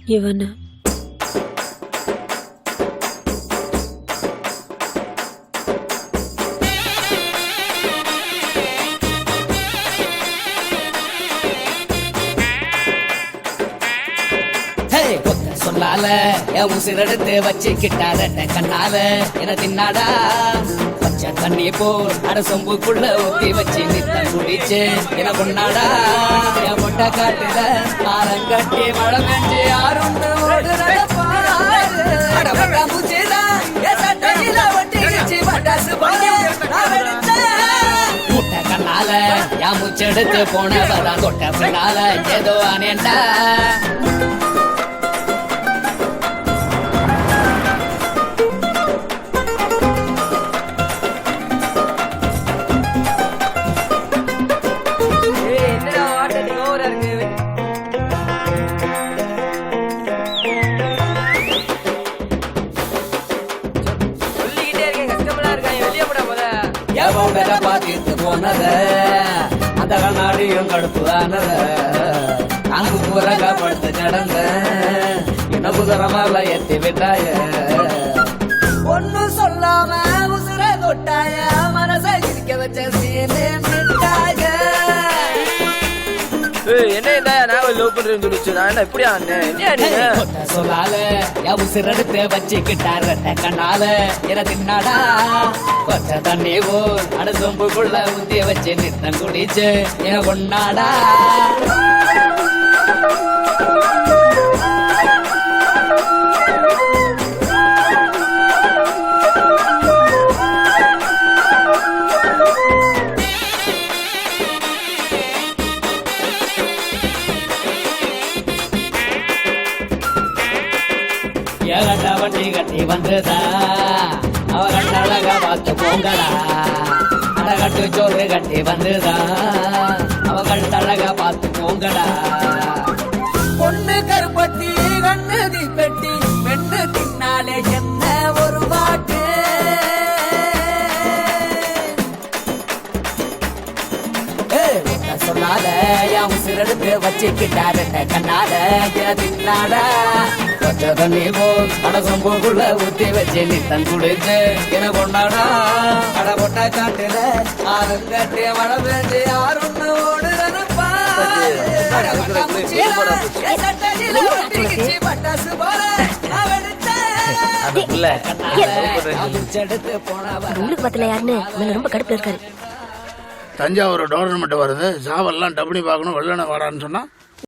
இவனை சொல்லால என் உசிரெடுத்து வச்சுக்கிட்டார கண்ணால என தின்னாடா பச்சை தண்ணி போல் அட சொம்புக்குள்ள ஊத்தி வச்சு நித்தம் குடிச்சு என பொண்ணாடா என் பொட்ட காட்டுல ஆரம் கட்டி மழை பெஞ்சு யாரும் முட்டை கண்ணால என் முச்செடுத்து போனவதான் தொட்ட பின்னால ஏதோ அனேண்டா பாத்திட்டு போனத அந்த கண்ணாடியும் கடுப்பு ஆனத அங்கு புறக படுத்து நடந்த என்ன குதிரமால ஏத்தி விட்டாய ஒன்னு சொல்லாம உசுர தொட்டாய மனச இருக்க வச்ச சீனே மிட்டாய என்ன நான் லவ் பண்றேன்னு சொல்லிச்சு நான் என்ன இப்படியா சொல்லால என் உசிரெடுத்து வச்சுக்கிட்டாரு கண்ணால என தின்னாடா பச்சை தண்ணி போல் அட சொம்புக்குள்ள ஊத்தி வச்சு நித்தம் குடிச்சு என கொண்டாடா ஏகண்டா வண்டி கட்டி வந்ததா அவ கண்டழக பார்த்து போங்கடா அடகட்டு சோறு கட்டி வந்ததா அவ கண்டழக பார்த்து போங்கடா பொண்ணு கருப்பட்டி கண்ணு தீப்பெட்டி பெண்ணு தின்னாலே என்ன ஒரு பாட்டு சொன்னால என் உசிரெடுத்து வச்சுக்கிட்டாரு கண்ணால தின்னாட பச்சை தண்ணி போல் அட சொம்புக்குள்ள ஊத்தி வச்சு நித்தம் குடிச்சு என கொண்டாடா அட பொட்ட காட்டுல ஆறும் கட்டி மழை பெஞ்சு யாரும் ஓடுதனப்பா பட்டாசு போல ரொம்ப கடுப்புல இருக்காரு. தஞ்சாவூர் டோர்னமெண்ட் வருது, சாவெல்லாம் டபுளி பார்க்கணும், வெள்ளன வாடான்னு சொன்னா